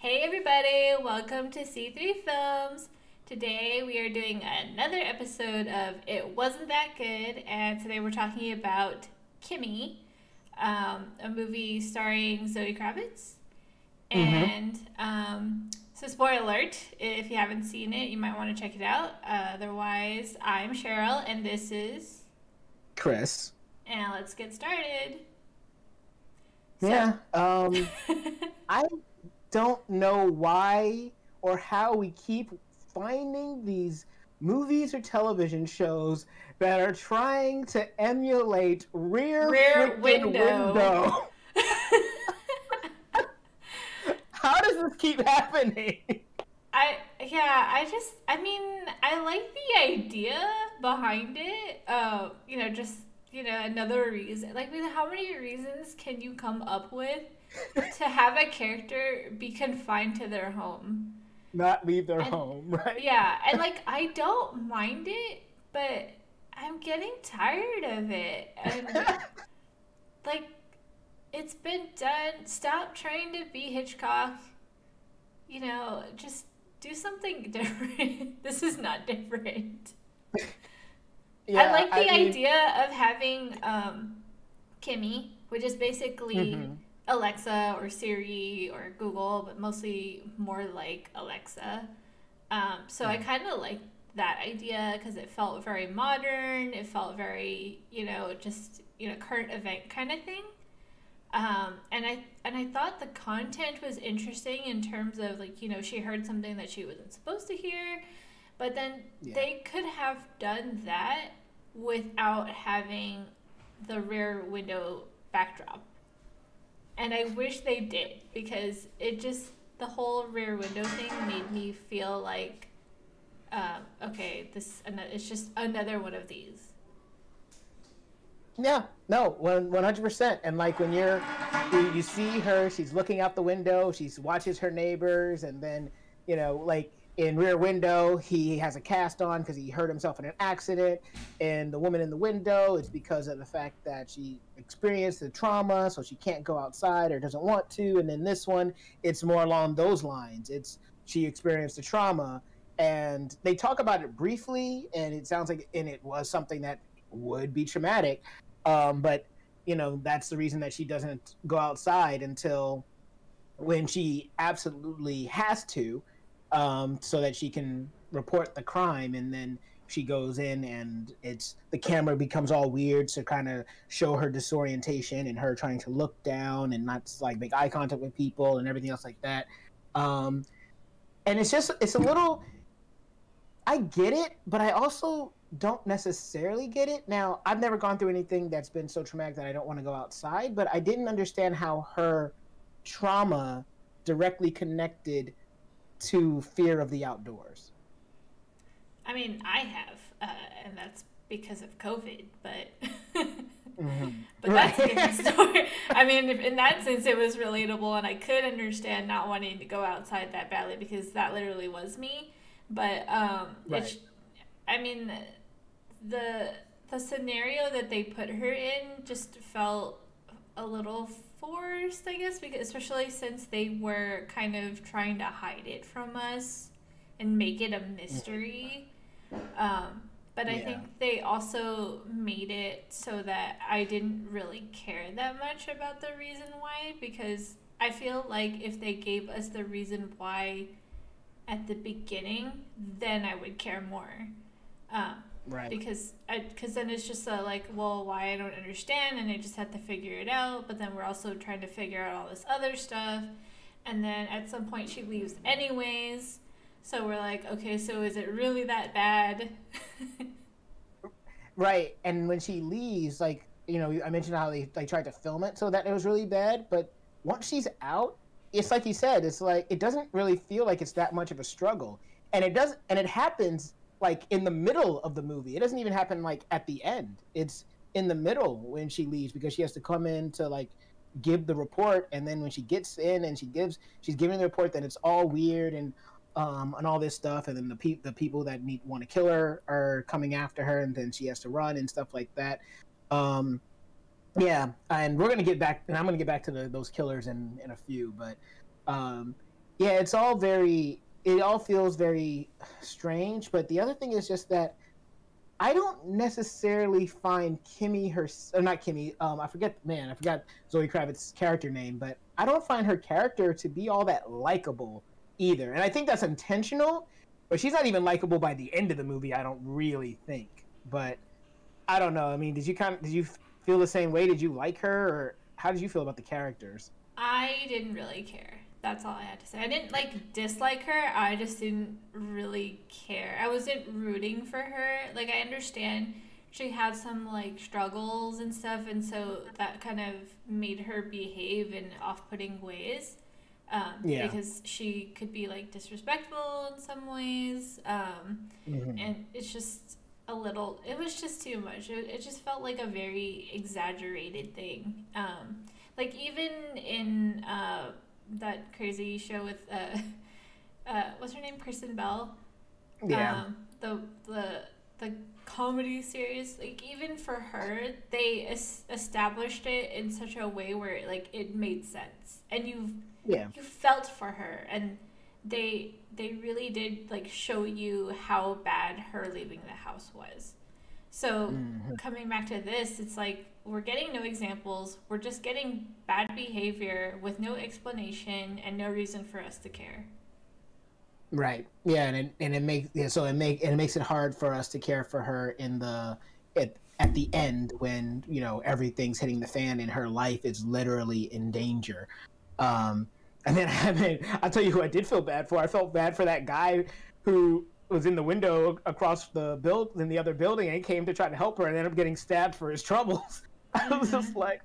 Hey everybody, welcome to C3 Films. Today we are doing another episode of It Wasn't That Good, and today we're talking about Kimmy, a movie starring Zoe Kravitz. Mm-hmm. So spoiler alert, if you haven't seen it, you might want to check it out. Otherwise, I'm Cheryl, and this is... Chris. And let's get started. So... Yeah. I don't know why or how we keep finding these movies or television shows that are trying to emulate Rear Rear Freaking Window. Window. How does this keep happening? I like the idea behind it. Another reason. Like, how many reasons can you come up with to have a character be confined to their home? Not leave their And home, right? yeah, and like I don't mind it, but I'm getting tired of it. And like it's been done. Stop trying to be Hitchcock. Just do something different. This is not different. I Yeah, like I the mean, idea of having Kimmy, which is basically mhm, Alexa or Siri or Google, but mostly more like Alexa. So I right. kind of like that idea because it felt very modern. It felt very, current event kind of thing. And I thought the content was interesting in terms of like she heard something that she wasn't supposed to hear, but then Yeah. they could have done that without having the rear window backdrop, and I wish they did because it just the whole rear window thing made me feel like okay, it's just another one of these. Yeah, no, 100%. And like when you see her, she's looking out the window, she watches her neighbors, and then like in Rear Window, he has a cast on because he hurt himself in an accident, and the woman in the window, it's because of the fact that she experienced the trauma, so she can't go outside or doesn't want to. And then this one, it's more along those lines. It's she experienced the trauma, and they talk about it briefly, and it sounds like and it was something that would be traumatic, but that's the reason that she doesn't go outside until when she absolutely has to, so that she can report the crime. And then she goes in, and it's the camera becomes all weird to kind of show her disorientation and her trying to look down and not like make eye contact with people and everything else like that. Um, and it's a little I get it, but I also don't necessarily get it. Now, I've never gone through anything that's been so traumatic that I don't want to go outside, but I didn't understand how her trauma directly connected to fear of the outdoors. I mean, I have, and that's because of COVID, but Hmm. but that's a different Right. story. I mean, in that sense, it was relatable, and I could understand not wanting to go outside that badly because that literally was me. But Right. I mean, the the scenario that they put her in just felt a little forced, I guess, because especially since they were kind of trying to hide it from us and make it a mystery. But I Yeah. think they also made it so that I didn't really care that much about the reason why, because I feel like if they gave us the reason why at the beginning, then I would care more. Um, Right. because then it's just like, well, why I don't understand, and I just have to figure it out. But then we're also trying to figure out all this other stuff, and then at some point she leaves anyways. So we're like, okay, so is it really that bad? Right. And when she leaves, like, I mentioned how they tried to film it so that it was really bad, but once she's out, it's like you said, it's like it doesn't really feel like it's that much of a struggle. And it happens like in the middle of the movie. It doesn't even happen like at the end. It's in the middle when she leaves because she has to come in to like give the report, and then when she gets in and she's giving the report, then it's all weird and all this stuff, and then the people that need want to kill her are coming after her, and then she has to run and stuff like that. Um, yeah, and we're gonna get back, and I'm gonna get back to those killers in a few, but um, yeah, it all feels very strange. But the other thing is just that I don't necessarily find Kimmy her, or not Kimmy. I forgot Zoe Kravitz's character name, but I don't find her character to be all that likable either. And I think that's intentional. But she's not even likable by the end of the movie. I don't really think. But I don't know. I mean, did you feel the same way? Did you like her, or how did you feel about the characters? I didn't really care. That's all I had to say. I didn't like dislike her. I just didn't really care. I wasn't rooting for her. Like I understand she had some like struggles and stuff, and so that kind of made her behave in off-putting ways. Yeah. Because she could be like disrespectful in some ways, Hmm. and it's just a little. It was just too much. It just felt like a very exaggerated thing. Like even in that crazy show with what's her name, Kristen Bell, Yeah. um, the the the comedy series. Like even for her, they established it in such a way where like it made sense, and Yeah. you felt for her, and they really did like show you how bad her leaving the house was. So Hmm. coming back to this, it's like we're getting no examples. We're just getting bad behavior with no explanation and no reason for us to care. Right. Yeah, and it makes yeah, so it makes it hard for us to care for her in the at the end when everything's hitting the fan and her life is literally in danger. Um, and then I mean, I'll tell you who I did feel bad for. I felt bad for that guy who was in the window across the build in the other building and came to try to help her and ended up getting stabbed for his troubles. I was just Mm-hmm. like,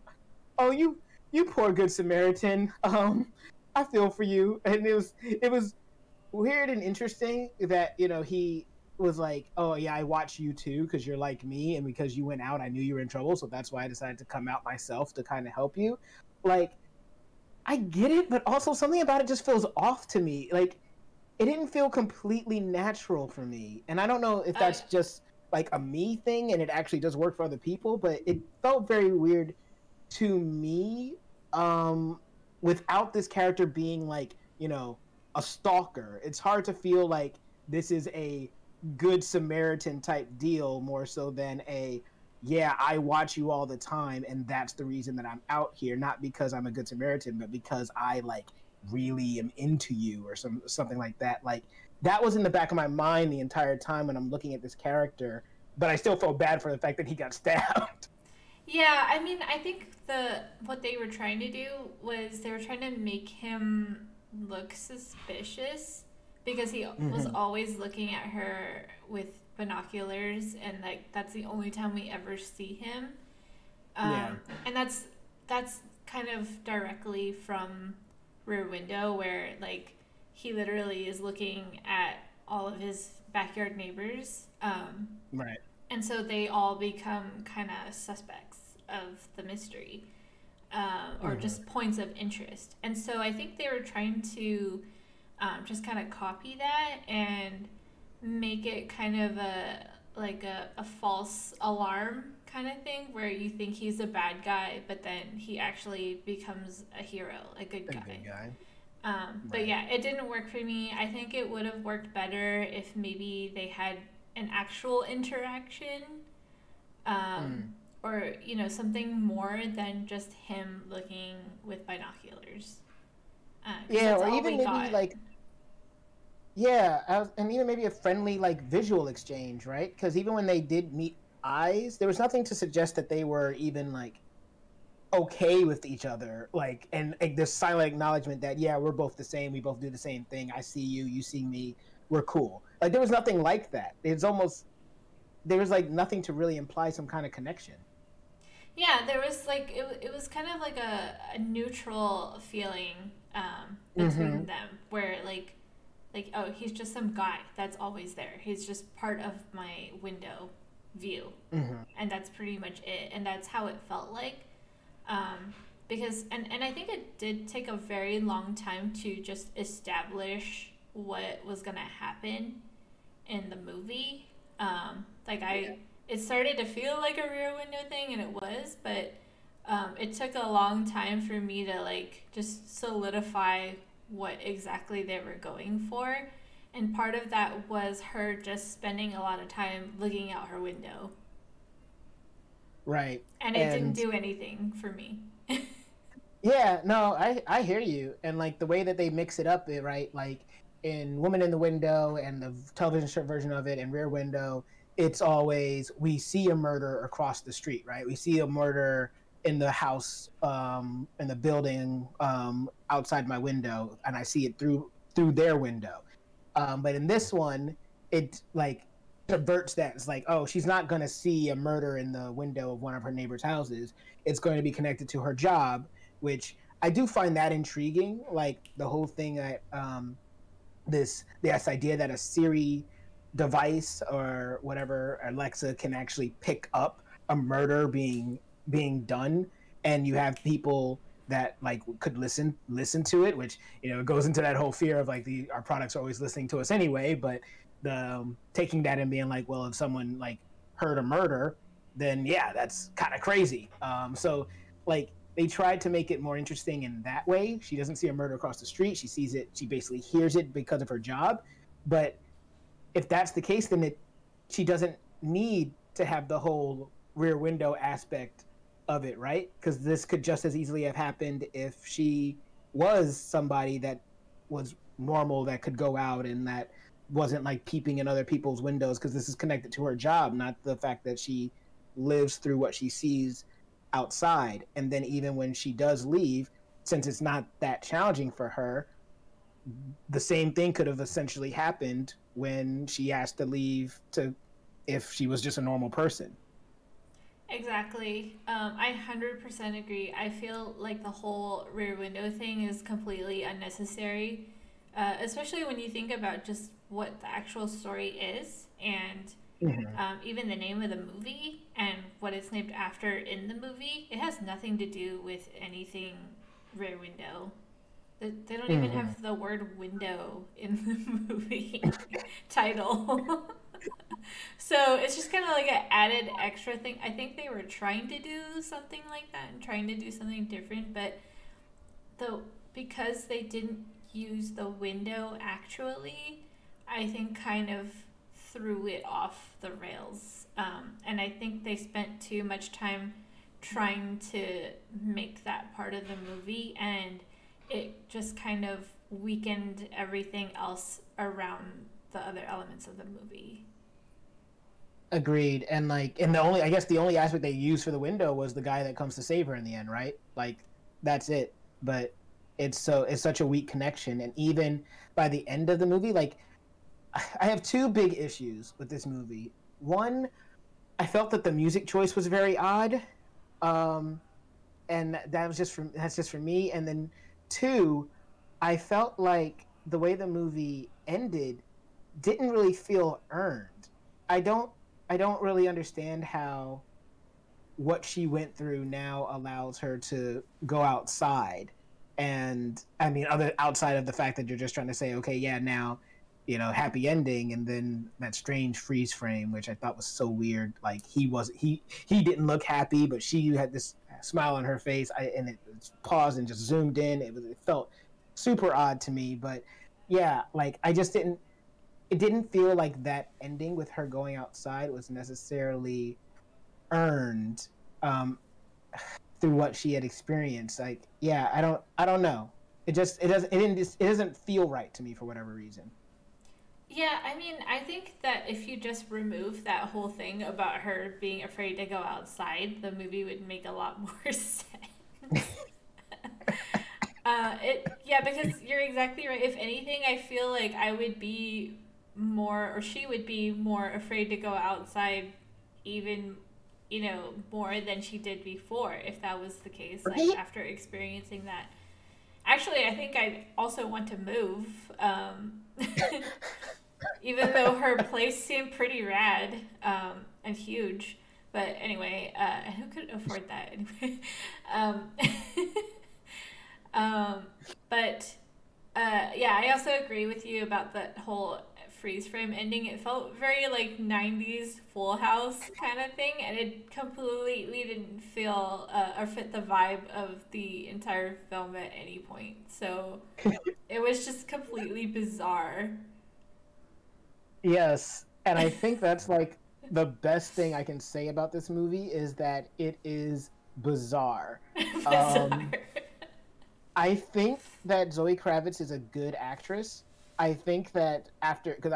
oh, you poor good Samaritan. I feel for you. And it was weird and interesting that he was like, oh yeah, I watch you too because you're like me, and because you went out I knew you were in trouble, so that's why I decided to come out myself to kind of help you. Like, I get it, but also something about it just feels off to me. Like, it didn't feel completely natural for me, and I don't know if Uh, that's just like a me thing and it actually does work for other people, but it felt very weird to me, um without this character being like a stalker. It's hard to feel like this is a good Samaritan type deal, more so than a, yeah, I watch you all the time and that's the reason that I'm out here, not because I'm a good Samaritan, but because I like really am into you, or something like that. Like, that was in the back of my mind the entire time when I'm looking at this character, but I still felt bad for the fact that he got stabbed. yeah, I mean, I think the what they were trying to do was they were trying to make him look suspicious because he was Hmm. always looking at her with binoculars, and like that's the only time we ever see him. Yeah. And that's kind of directly from Rear Window, where like he literally is looking at all of his backyard neighbors, Right. and so they all become kind of suspects of the mystery, or Hmm. just points of interest. And so I think they were trying to just kind of copy that and make it kind of a false alarm kind of thing where you think he's a bad guy, but then he actually becomes a hero, a good A guy. good guy. But Right. yeah, it didn't work for me. I think it would have worked better if maybe they had an actual interaction, um, Mm. or something more than just him looking with binoculars, because Yeah, that's or all even we maybe got. like, yeah, and even maybe a friendly like visual exchange, right? Because even when they did meet eyes, there was nothing to suggest that they were even like okay with each other. Like, and like, this silent acknowledgement that, yeah, we're both the same, we both do the same thing. I see you, you see me, we're cool. Like, there was nothing like that. It's almost there was like nothing to really imply some kind of connection. Yeah, there was like it was kind of like a neutral feeling, between Mm-hmm. them, where like oh, he's just some guy that's always there. He's just part of my window view, Mm-hmm. and that's pretty much it. And that's how it felt like, because and I think it did take a very long time to just establish what was gonna happen in the movie. Like Yeah. it started to feel like a Rear Window thing, and it was, but it took a long time for me to like just solidify what exactly they were going for. And part of that was her just spending a lot of time looking out her window. Right. And it didn't And do anything for me. yeah, no, I hear you. And like the way that they mix it up, right? Like in Woman in the Window and the television show version of it and Rear Window, it's always we see a murder across the street, right? We see a murder in the house, in the building, outside my window, and I see it through their window. But in this one, it like subverts that. It's like, oh, she's not going to see a murder in the window of one of her neighbor's houses. It's going to be connected to her job, which I do find that intriguing. Like the whole thing that this idea that a Siri device or whatever Alexa can actually pick up a murder being done, and you have people that like could listen to it, which it goes into that whole fear of like our products are always listening to us anyway. But the taking that and being like, well, if someone like heard a murder, then yeah, that's kind of crazy. So like they tried to make it more interesting in that way. She doesn't see a murder across the street. She sees it. She basically hears it because of her job. But if that's the case, then she doesn't need to have the whole Rear Window aspect of it, right? Because this could just as easily have happened if she was somebody that was normal, that could go out and that wasn't like peeping in other people's windows, because this is connected to her job, not the fact that she lives through what she sees outside. And then even when she does leave, since it's not that challenging for her, the same thing could have essentially happened when she asked to leave to if she was just a normal person. Exactly. I 100% agree. I feel like the whole Rear Window thing is completely unnecessary, especially when you think about just what the actual story is and Mm-hmm. even the name of the movie and what it's named after in the movie. It has nothing to do with anything Rear Window. They don't even Mm-hmm. have the word window in the movie title. So it's just kind of like an added extra thing. I think they were trying to do something like that and trying to do something different, but the because they didn't use the window actually, I think kind of threw it off the rails. And I think they spent too much time trying to make that part of the movie, and it just kind of weakened everything else around the other elements of the movie. Agreed. And like, and the only, I guess the only aspect they used for the window was the guy that comes to save her in the end, right? Like, that's it. But it's such a weak connection. And even by the end of the movie, like, I have two big issues with this movie. One, I felt that the music choice was very odd, um, and that's just for me. And then two, I felt like the way the movie ended didn't really feel earned. I don't I don't really understand how what she went through now allows her to go outside. And I mean, other outside of the fact that you're just trying to say, okay, yeah, now, happy ending, and then that strange freeze frame, which I thought was so weird. Like he didn't look happy, but she had this smile on her face, and it paused and just zoomed in. It felt super odd to me, but yeah, like I just didn't. It didn't feel like that ending with her going outside was necessarily earned, um, through what she had experienced. Like, yeah, I don't know. It doesn't feel right to me for whatever reason. Yeah, I mean, I think that if you just remove that whole thing about her being afraid to go outside, the movie would make a lot more sense. Yeah, because you're exactly right. If anything, I feel like I would be more, or she would be more afraid to go outside, even, more than she did before, if that was the case, like Right? after experiencing that. Actually, I think I also want to move. Even though her place seemed pretty rad, and huge. But anyway, and who could afford that anyway? Um, um, but yeah, I also agree with you about the whole freeze frame ending, it felt very like 90s Full House kind of thing, and it completely didn't feel or fit the vibe of the entire film at any point. So it was just completely bizarre. Yes, and I think that's like the best thing I can say about this movie is that it is bizarre. Bizarre. I think that Zoe Kravitz is a good actress. I think that after, because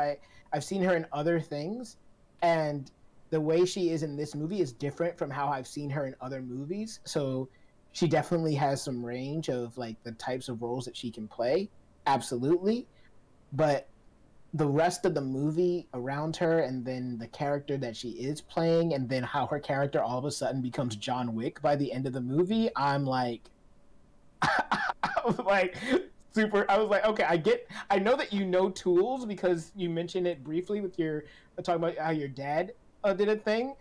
I've seen her in other things, and the way she is in this movie is different from how I've seen her in other movies. So she definitely has some range of like the types of roles that she can play. Absolutely. But the rest of the movie around her, and then the character that she is playing, and then how her character all of a sudden becomes John Wick by the end of the movie, I'm like, I was like super. I was like, okay, I know that you know tools because you mentioned it briefly with your talking about how your dad did a thing,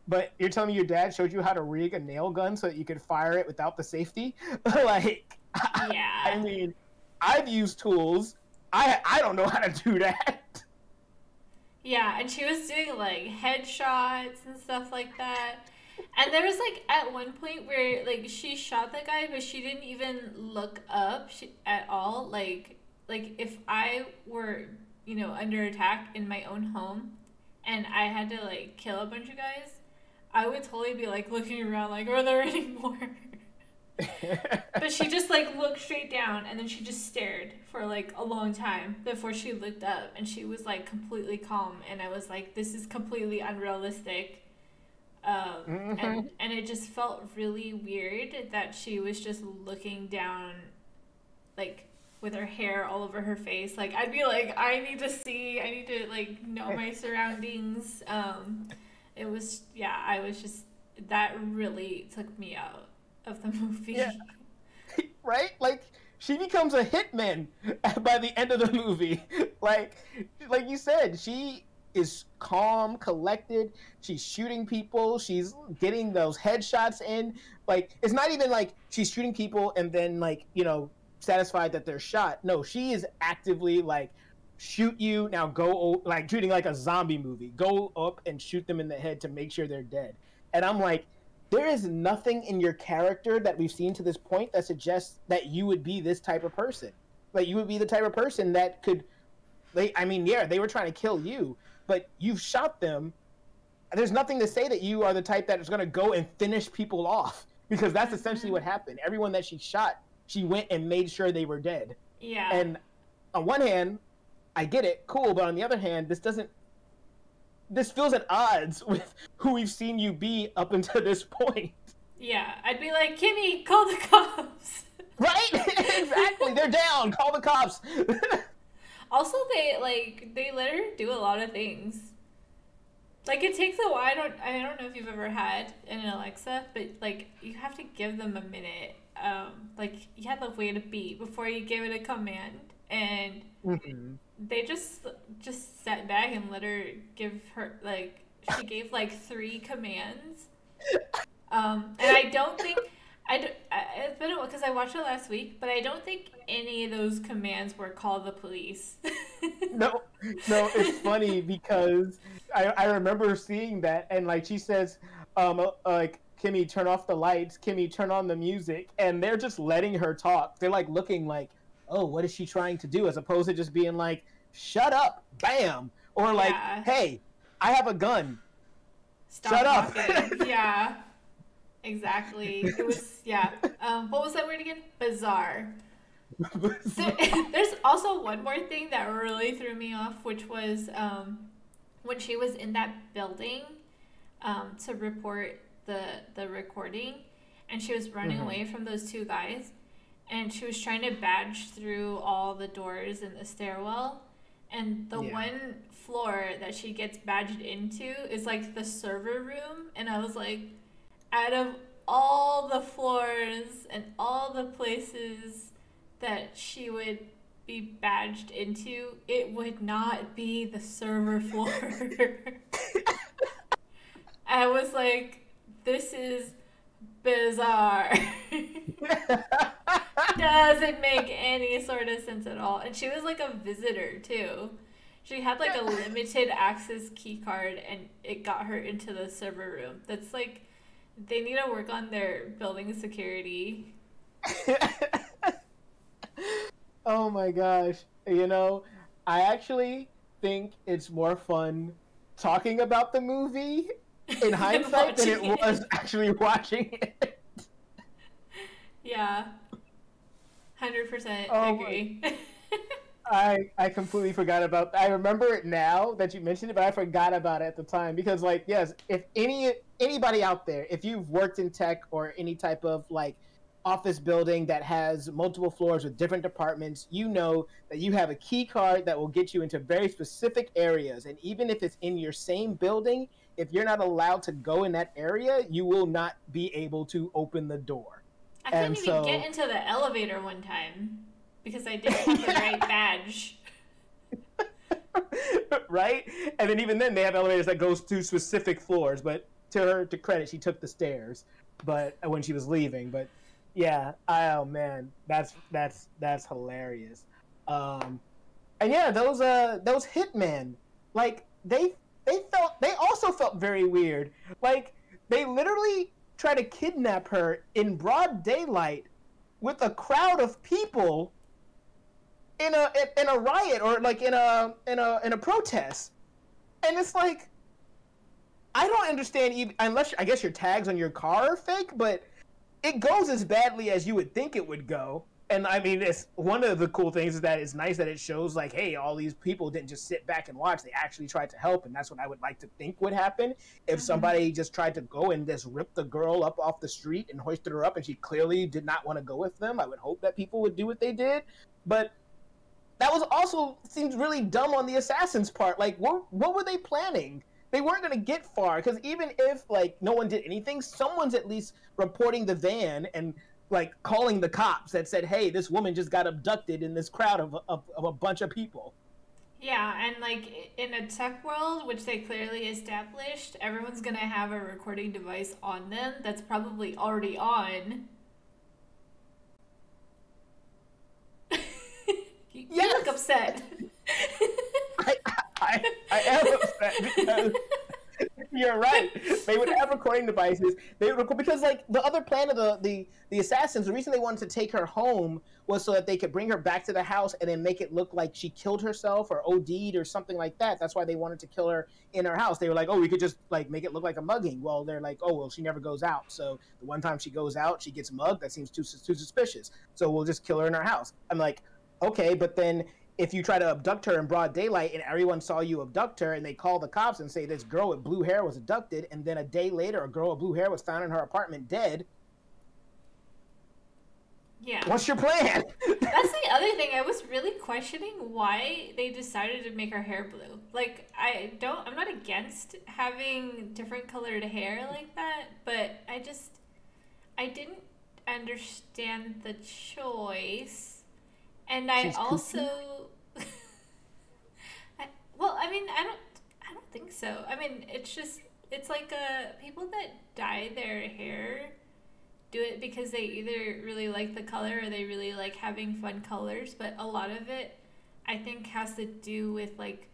but you're telling me your dad showed you how to rig a nail gun so that you could fire it without the safety. Like, I Yeah. mean, I've used tools. I don't know how to do that. Yeah, and she was doing like headshots and stuff like that. And there was like at one point where like she shot the guy, but she didn't even look up at all. Like if I were, you know, under attack in my own home and I had to like kill a bunch of guys, I would totally be like looking around like, are there any more? But she just like looked straight down and then she just stared for like a long time before she looked up, and she was like completely calm, and I was like, this is completely unrealistic. And it just felt really weird that she was just looking down, like with her hair all over her face. Like I'd be like, I need to see, I need to like know my surroundings. It was, yeah, I was just, that really took me out of the movie. Yeah. Right? Like she becomes a hitman by the end of the movie. Like you said, she is calm, collected. She's shooting people. She's getting those headshots in. Like it's not even like she's shooting people and then like, you know, satisfied that they're shot. No, she is actively like shoot you now go, like shooting like a zombie movie. Go up and shoot them in the head to make sure they're dead. And I'm like, there is nothing in your character that we've seen to this point that suggests that you would be this type of person. Like you would be the type of person that could, I mean, yeah, they were trying to kill you, but you've shot them. There's nothing to say that you are the type that is going to go and finish people off, because that's essentially what happened. Everyone that she shot, she went and made sure they were dead. Yeah. And on one hand, I get it, cool, but on the other hand, this feels at odds with who we've seen you be up until this point. Yeah, I'd be like, Kimmy, call the cops. Right? Exactly. They're down. Call the cops. Also, they let her do a lot of things. Like it takes a while. I don't know if you've ever had an Alexa, but like you have to give them a minute. Like you have to wait a beat before you give it a command, and they just sat back and let her give her, like, she gave like 3 commands. And I don't think it's been a while because I watched it last week, but I don't think any of those commands were call the police. No, it's funny because I remember seeing that, and like she says, like, Kimmy, turn off the lights, Kimmy, turn on the music, and they're just letting her talk. They're like looking like, oh, what is she trying to do? As opposed to just being like, shut up, bam, or like, Yeah. hey, I have a gun. Stop Shut up. talking. Yeah, exactly. It was, yeah. What was that word again? Bizarre. There's also one more thing that really threw me off, which was when she was in that building to report the recording, and she was running away from those 2 guys, and she was trying to badge through all the doors in the stairwell, and the one floor that she gets badged into is like the server room, and I was like, out of all the floors and all the places that she would be badged into, it would not be the server floor. I was like, this is bizarre. Doesn't make any sort of sense at all. And she was like a visitor too. She had like a limited access key card and it got her into the server room. That's like, they need to work on their building security. Oh my gosh. You know, I actually think it's more fun talking about the movie in hindsight than it was actually watching it. Yeah. 100% agree. I completely forgot about. I remember it now that you mentioned it, but I forgot about it at the time because, like, yes, if anybody out there, if you've worked in tech or any type of like office building that has multiple floors with different departments, you know that you have a key card that will get you into very specific areas, and even if it's in your same building, if you're not allowed to go in that area, you will not be able to open the door. I couldn't even get into the elevator one time because I didn't have the right badge. Right? And then even then they have elevators that goes to specific floors, but to her to credit, she took the stairs but when she was leaving. But yeah, oh man, that's hilarious. And yeah, those hitmen, like they also felt very weird. Like they literally try to kidnap her in broad daylight with a crowd of people in a riot or like in a protest, and it's like I don't understand even, unless I guess your tags on your car are fake, but it goes as badly as you would think it would go. And I mean, it's one of the cool things is that it's nice that it shows like, hey, all these people didn't just sit back and watch; they actually tried to help, and that's what I would like to think would happen if somebody just tried to go and just rip the girl up off the street and hoisted her up, and she clearly did not want to go with them. I would hope that people would do what they did, but that was also seems really dumb on the assassins' part. Like, what were they planning? They weren't going to get far because even if like no one did anything, someone's at least reporting the van and like calling the cops that said, hey, this woman just got abducted in this crowd of a bunch of people. Yeah, and like in a tech world, which they clearly established, everyone's gonna have a recording device on them that's probably already on. You look upset. I am upset because you're right. They would have recording devices. They would record, because like the other plan of the assassins, the reason they wanted to take her home was so that they could bring her back to the house and then make it look like she killed herself or OD'd or something like that. That's why they wanted to kill her in her house. They were like, oh, we could just like make it look like a mugging. Well, they're like, oh, well, she never goes out. So the one time she goes out, she gets mugged. That seems too suspicious. So we'll just kill her in her house. I'm like, okay, but then if you try to abduct her in broad daylight and everyone saw you abduct her and they call the cops and say this girl with blue hair was abducted, and then a day later a girl with blue hair was found in her apartment dead. Yeah. What's your plan? That's the other thing. I was really questioning why they decided to make her hair blue. Like, I'm not against having different colored hair like that, but I didn't understand the choice. And I also, I don't think so. I mean, it's like people that dye their hair do it because they either really like the color or they really like having fun colors. But a lot of it, I think, has to do with like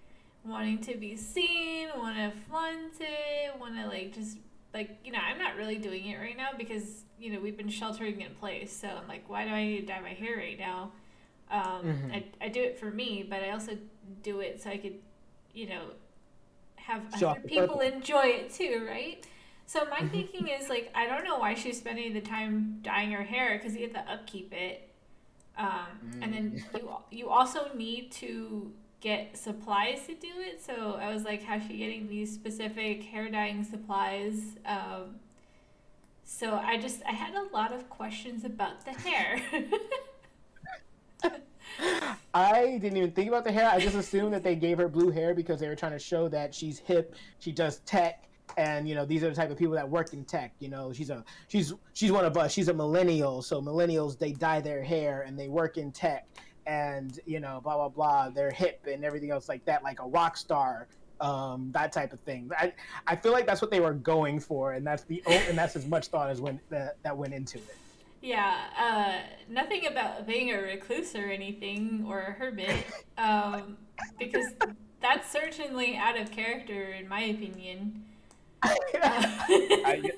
wanting to be seen, want to flaunt it, want to like just like, you know, I'm not really doing it right now because, you know, we've been sheltering in place. So I'm like, why do I need to dye my hair right now? I do it for me, but I also do it so I could, you know, have other people enjoy it too, right? So my thinking is like, I don't know why she's spending the time dyeing her hair because you have to upkeep it, and then you also need to get supplies to do it. So I was like, how's she getting these specific hair dyeing supplies? So I had a lot of questions about the hair. I didn't even think about the hair. I just assumed that they gave her blue hair because they were trying to show that she's hip, she does tech, and you know these are the type of people that work in tech. You know, she's one of us. She's a millennial, so millennials, they dye their hair and they work in tech, and you know, blah blah blah. They're hip and everything else like that, like a rock star. That type of thing. I feel like that's what they were going for, and that's as much thought as that went into it. Yeah, nothing about being a recluse or anything, or a hermit, because that's certainly out of character, in my opinion. I,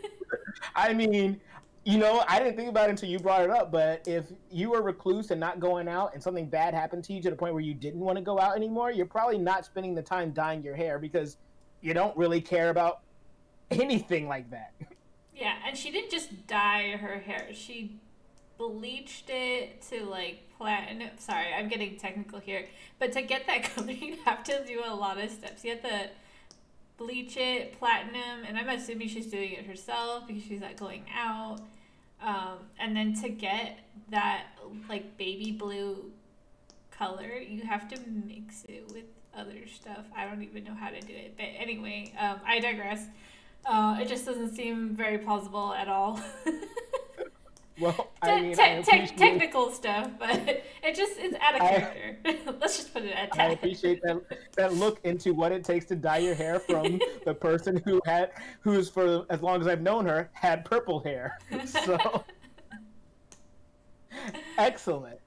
I mean, you know, I didn't think about it until you brought it up, but if you were a recluse and not going out and something bad happened to you to the point where you didn't want to go out anymore, you're probably not spending the time dyeing your hair because you don't really care about anything like that. Yeah, and she didn't just dye her hair. She bleached it to like platinum. Sorry, I'm getting technical here. But to get that color, you have to do a lot of steps. You have to bleach it, platinum, and I'm assuming she's doing it herself because she's not going out. And then to get that like baby blue color, you have to mix it with other stuff. I don't even know how to do it. But anyway, I digress. It just doesn't seem very plausible at all. Well, I mean, technical stuff, but it's out of character. Let's just put it at that. I appreciate that look into what it takes to dye your hair from the person who's for as long as I've known her had purple hair. So excellent.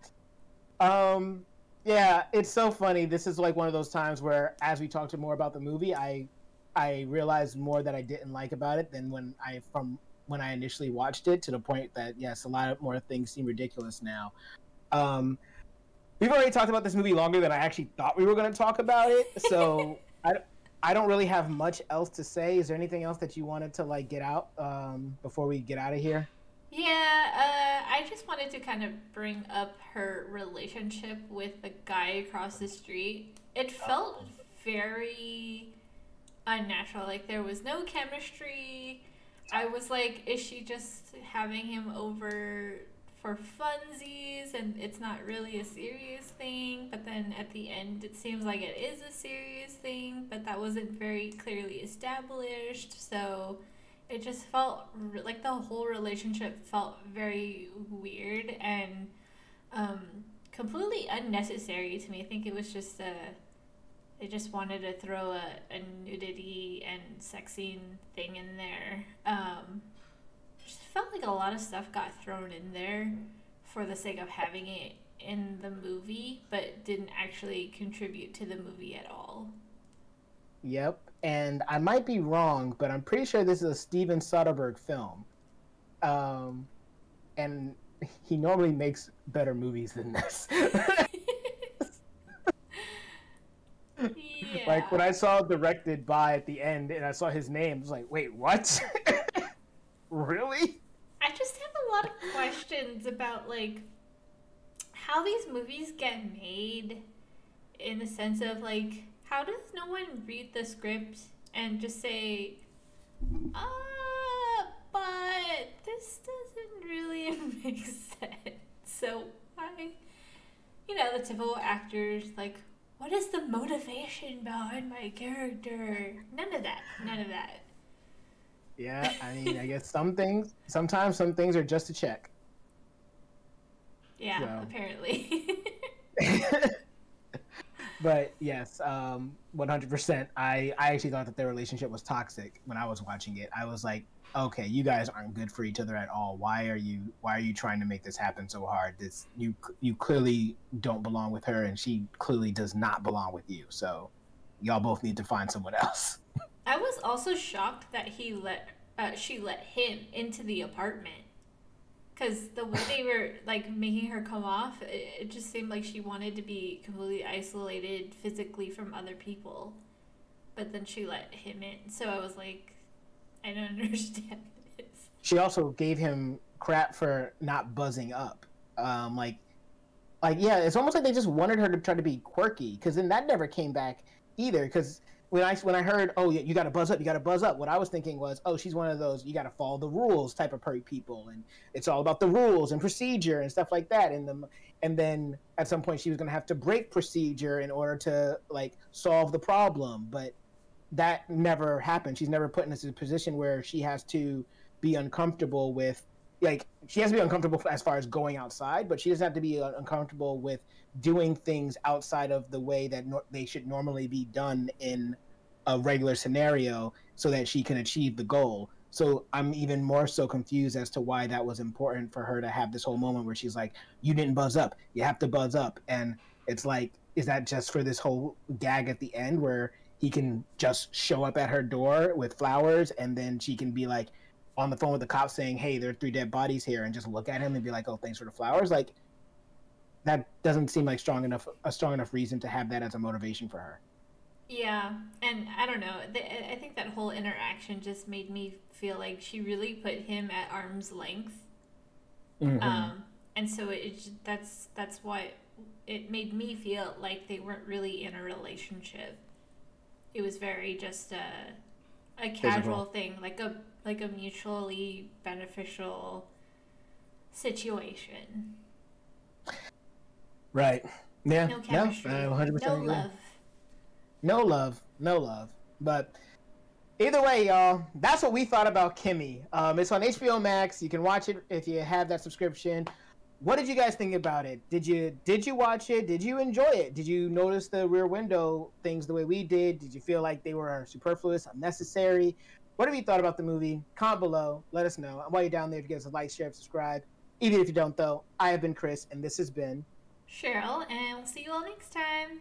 Yeah, it's so funny. This is like one of those times where, as we talked more about the movie, I realized more that I didn't like about it than when I initially watched it, to the point that, yes, a lot more things seem ridiculous now. We've already talked about this movie longer than I actually thought we were going to talk about it, so I don't really have much else to say. Is there anything else that you wanted to like get out before we get out of here? Yeah, I just wanted to kind of bring up her relationship with the guy across the street. It felt very unnatural. Like, there was no chemistry. I was like, is she just having him over for funsies and it's not really a serious thing? But then at the end, it seems like it is a serious thing, but that wasn't very clearly established. So it just felt like the whole relationship felt very weird and completely unnecessary to me. I think it was just they just wanted to throw a nudity and sexing thing in there. Just felt like a lot of stuff got thrown in there for the sake of having it in the movie, but didn't actually contribute to the movie at all. Yep, and I might be wrong, but I'm pretty sure this is a Steven Soderbergh film. And he normally makes better movies than this. Yeah. Like, when I saw directed by at the end and I saw his name, I was like, wait, what? Really? I just have a lot of questions about, like, how these movies get made, in the sense of, like, how does no one read the script and just say, but this doesn't really make sense. So why? The typical actors, like, what is the motivation behind my character? None of that. Yeah, I mean, I guess sometimes some things are just a check. Yeah, So. Apparently. But yes, 100%. I actually thought that their relationship was toxic when I was watching it. I was like, okay, you guys aren't good for each other at all. Why are you trying to make this happen so hard? You clearly don't belong with her, and she clearly does not belong with you. So y'all both need to find someone else. I was also shocked that she let him into the apartment. Because the way they were, like, making her come off, it just seemed like she wanted to be completely isolated physically from other people. But then she let him in. So I was like, I don't understand this. She also gave him crap for not buzzing up. Yeah, it's almost like they just wanted her to try to be quirky. Because then that never came back either. Because when I heard, oh, you got to buzz up, what I was thinking was, oh, she's one of those you got to follow the rules type of people, and it's all about the rules and procedure and stuff like that. And then at some point she was going to have to break procedure in order to like solve the problem, but that never happened. She's never put in a position where she has to be uncomfortable with, like, she has to be uncomfortable as far as going outside, but she doesn't have to be uncomfortable with doing things outside of the way that they should normally be done in a regular scenario so that she can achieve the goal. So I'm even more so confused as to why that was important for her to have this whole moment where she's like, you didn't buzz up, you have to buzz up. And it's like, is that just for this whole gag at the end where he can just show up at her door with flowers and then she can be like on the phone with the cops saying, hey, there are 3 dead bodies here, and just look at him and be like, oh, thanks for the flowers? Like, that doesn't seem like a strong enough reason to have that as a motivation for her. Yeah, and I don't know. I think that whole interaction just made me feel like she really put him at arm's length. Mm-hmm. And so that's why it made me feel like they weren't really in a relationship. It was very just a casual Physical. thing, like a mutually beneficial situation. Right. Yeah. No No, I chemistry, no 100% agree. love. No love. No love. But either way, y'all, that's what we thought about Kimmy. It's on HBO Max. You can watch it if you have that subscription. What did you guys think about it? Did you watch it? Did you enjoy it? Did you notice the Rear Window things the way we did? Did you feel like they were superfluous, unnecessary? What have you thought about the movie? Comment below. Let us know. And while you're down there, give us a like, share, and subscribe. Even if you don't, though, I have been Chris, and this has been Cheryl, and we'll see you all next time.